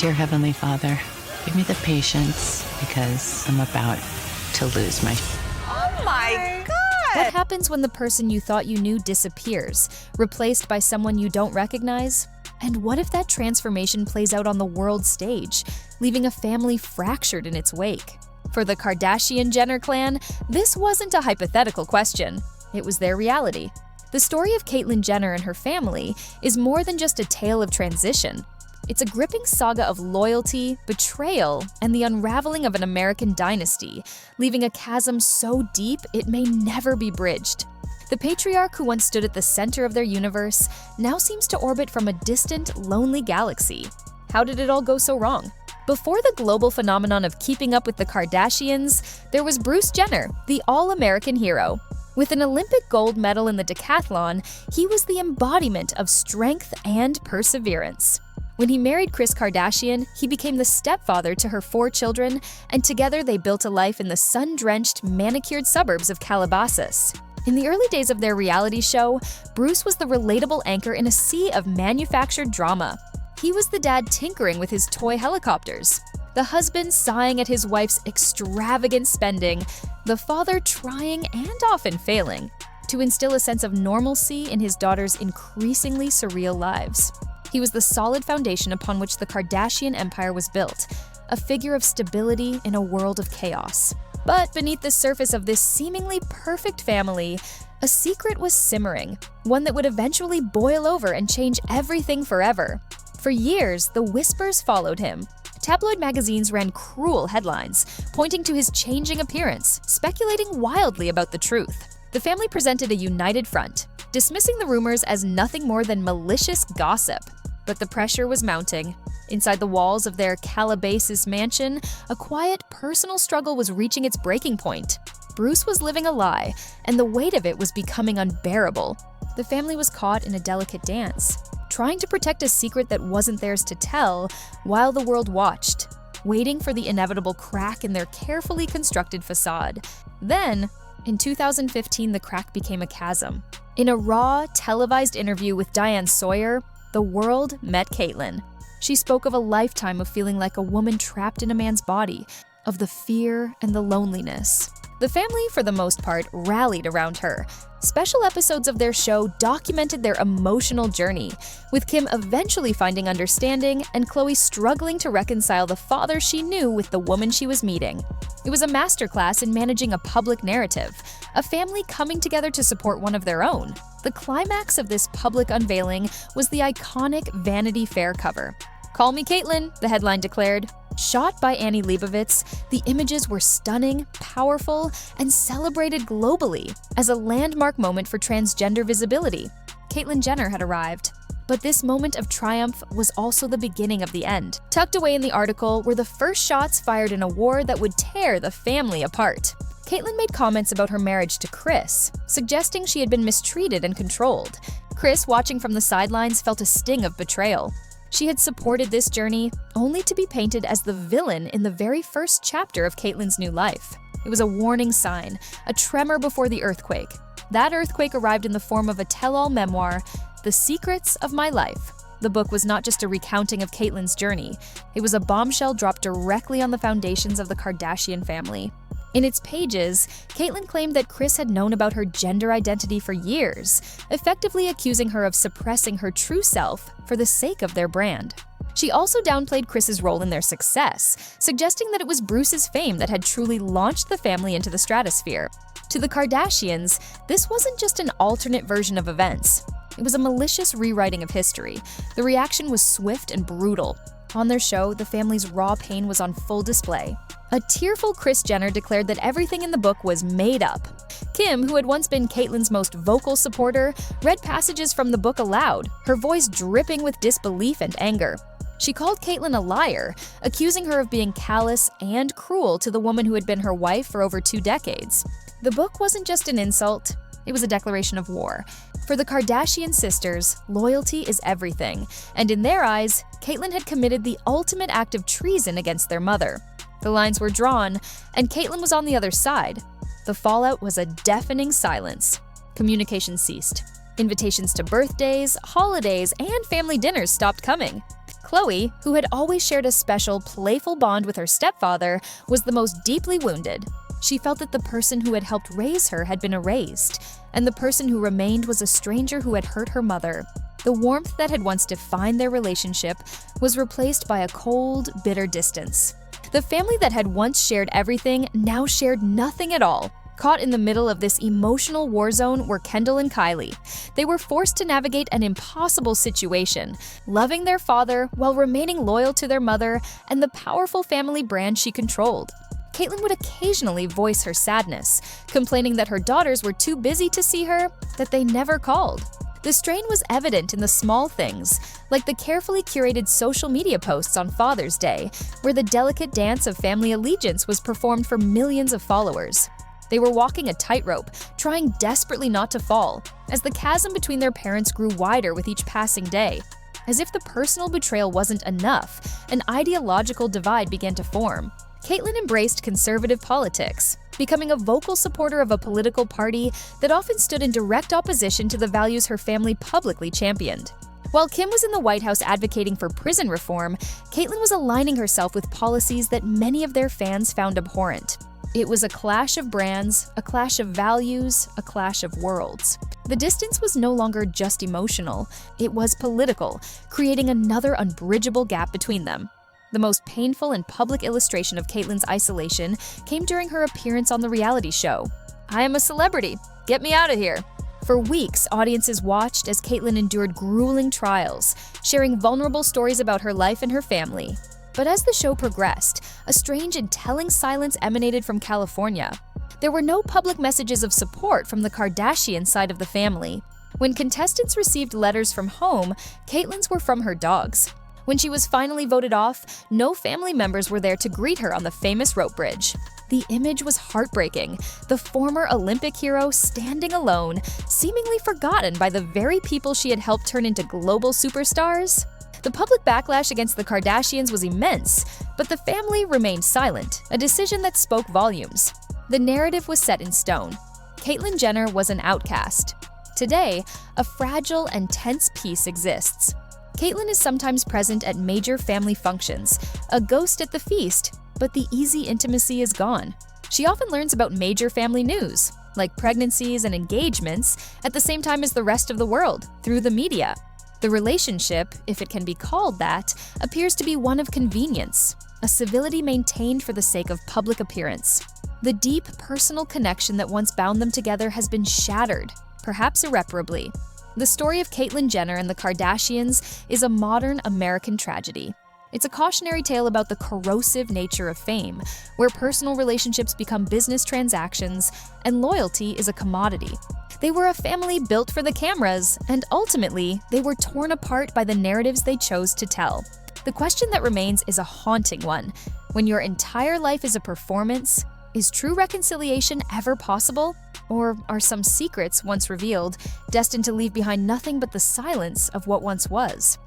Dear Heavenly Father, give me the patience because I'm about to lose my... Oh my God! What happens when the person you thought you knew disappears, replaced by someone you don't recognize? And what if that transformation plays out on the world stage, leaving a family fractured in its wake? For the Kardashian-Jenner clan, this wasn't a hypothetical question. It was their reality. The story of Caitlyn Jenner and her family is more than just a tale of transition. It's a gripping saga of loyalty, betrayal, and the unraveling of an American dynasty, leaving a chasm so deep it may never be bridged. The patriarch who once stood at the center of their universe now seems to orbit from a distant, lonely galaxy. How did it all go so wrong? Before the global phenomenon of keeping up with the Kardashians, there was Bruce Jenner, the all-American hero. With an Olympic gold medal in the decathlon, he was the embodiment of strength and perseverance. When he married Kris Kardashian, he became the stepfather to her 4 children, and together they built a life in the sun-drenched, manicured suburbs of Calabasas. In the early days of their reality show, Bruce was the relatable anchor in a sea of manufactured drama. He was the dad tinkering with his toy helicopters, the husband sighing at his wife's extravagant spending, the father trying and often failing to instill a sense of normalcy in his daughters' increasingly surreal lives. He was the solid foundation upon which the Kardashian empire was built, a figure of stability in a world of chaos. But beneath the surface of this seemingly perfect family, a secret was simmering, one that would eventually boil over and change everything forever. For years, the whispers followed him. Tabloid magazines ran cruel headlines, pointing to his changing appearance, speculating wildly about the truth. The family presented a united front, dismissing the rumors as nothing more than malicious gossip. But the pressure was mounting. Inside the walls of their Calabasas mansion, a quiet, personal struggle was reaching its breaking point. Bruce was living a lie, and the weight of it was becoming unbearable. The family was caught in a delicate dance, trying to protect a secret that wasn't theirs to tell, while the world watched, waiting for the inevitable crack in their carefully constructed facade. Then, in 2015, the crack became a chasm. In a raw, televised interview with Diane Sawyer, the world met Caitlyn. She spoke of a lifetime of feeling like a woman trapped in a man's body, of the fear and the loneliness. The family, for the most part, rallied around her. Special episodes of their show documented their emotional journey, with Kim eventually finding understanding and Khloe struggling to reconcile the father she knew with the woman she was meeting. It was a masterclass in managing a public narrative, a family coming together to support one of their own. The climax of this public unveiling was the iconic Vanity Fair cover. "Call me Caitlyn," the headline declared. Shot by Annie Leibovitz, the images were stunning, powerful, and celebrated globally as a landmark moment for transgender visibility. Caitlyn Jenner had arrived. But this moment of triumph was also the beginning of the end. Tucked away in the article were the first shots fired in a war that would tear the family apart. Caitlyn made comments about her marriage to Kris, suggesting she had been mistreated and controlled. Kris, watching from the sidelines, felt a sting of betrayal. She had supported this journey, only to be painted as the villain in the very first chapter of Caitlyn's new life. It was a warning sign, a tremor before the earthquake. That earthquake arrived in the form of a tell-all memoir, The Secrets of My Life. The book was not just a recounting of Caitlyn's journey. It was a bombshell dropped directly on the foundations of the Kardashian family. In its pages, Caitlyn claimed that Kris had known about her gender identity for years, effectively accusing her of suppressing her true self for the sake of their brand. She also downplayed Kris's role in their success, suggesting that it was Bruce's fame that had truly launched the family into the stratosphere. To the Kardashians, this wasn't just an alternate version of events. It was a malicious rewriting of history. The reaction was swift and brutal. On their show, the family's raw pain was on full display. A tearful Kris Jenner declared that everything in the book was made up. Kim, who had once been Caitlyn's most vocal supporter, read passages from the book aloud, her voice dripping with disbelief and anger. She called Caitlyn a liar, accusing her of being callous and cruel to the woman who had been her wife for over 2 decades. The book wasn't just an insult, it was a declaration of war. For the Kardashian sisters, loyalty is everything, and in their eyes, Caitlyn had committed the ultimate act of treason against their mother. The lines were drawn, and Caitlyn was on the other side. The fallout was a deafening silence. Communication ceased. Invitations to birthdays, holidays, and family dinners stopped coming. Chloe, who had always shared a special, playful bond with her stepfather, was the most deeply wounded. She felt that the person who had helped raise her had been erased, and the person who remained was a stranger who had hurt her mother. The warmth that had once defined their relationship was replaced by a cold, bitter distance. The family that had once shared everything now shared nothing at all. Caught in the middle of this emotional war zone were Kendall and Kylie. They were forced to navigate an impossible situation, loving their father while remaining loyal to their mother and the powerful family brand she controlled. Caitlyn would occasionally voice her sadness, complaining that her daughters were too busy to see her, that they never called. The strain was evident in the small things, like the carefully curated social media posts on Father's Day, where the delicate dance of family allegiance was performed for millions of followers. They were walking a tightrope, trying desperately not to fall, as the chasm between their parents grew wider with each passing day. As if the personal betrayal wasn't enough, an ideological divide began to form. Caitlyn embraced conservative politics, becoming a vocal supporter of a political party that often stood in direct opposition to the values her family publicly championed. While Kim was in the White House advocating for prison reform, Caitlyn was aligning herself with policies that many of their fans found abhorrent. It was a clash of brands, a clash of values, a clash of worlds. The distance was no longer just emotional, it was political, creating another unbridgeable gap between them. The most painful and public illustration of Caitlyn's isolation came during her appearance on the reality show, I Am a Celebrity, Get Me Out of Here. For weeks, audiences watched as Caitlyn endured grueling trials, sharing vulnerable stories about her life and her family. But as the show progressed, a strange and telling silence emanated from California. There were no public messages of support from the Kardashian side of the family. When contestants received letters from home, Caitlyn's were from her dogs. When she was finally voted off, no family members were there to greet her on the famous rope bridge. The image was heartbreaking, the former Olympic hero standing alone, seemingly forgotten by the very people she had helped turn into global superstars. The public backlash against the Kardashians was immense, but the family remained silent, a decision that spoke volumes. The narrative was set in stone. Caitlyn Jenner was an outcast. Today, a fragile and tense peace exists. Caitlyn is sometimes present at major family functions, a ghost at the feast, but the easy intimacy is gone. She often learns about major family news, like pregnancies and engagements, at the same time as the rest of the world, through the media. The relationship, if it can be called that, appears to be one of convenience, a civility maintained for the sake of public appearance. The deep personal connection that once bound them together has been shattered, perhaps irreparably. The story of Caitlyn Jenner and the Kardashians is a modern American tragedy. It's a cautionary tale about the corrosive nature of fame, where personal relationships become business transactions and loyalty is a commodity. They were a family built for the cameras, and ultimately, they were torn apart by the narratives they chose to tell. The question that remains is a haunting one. When your entire life is a performance, is true reconciliation ever possible? Or are some secrets, once revealed, destined to leave behind nothing but the silence of what once was?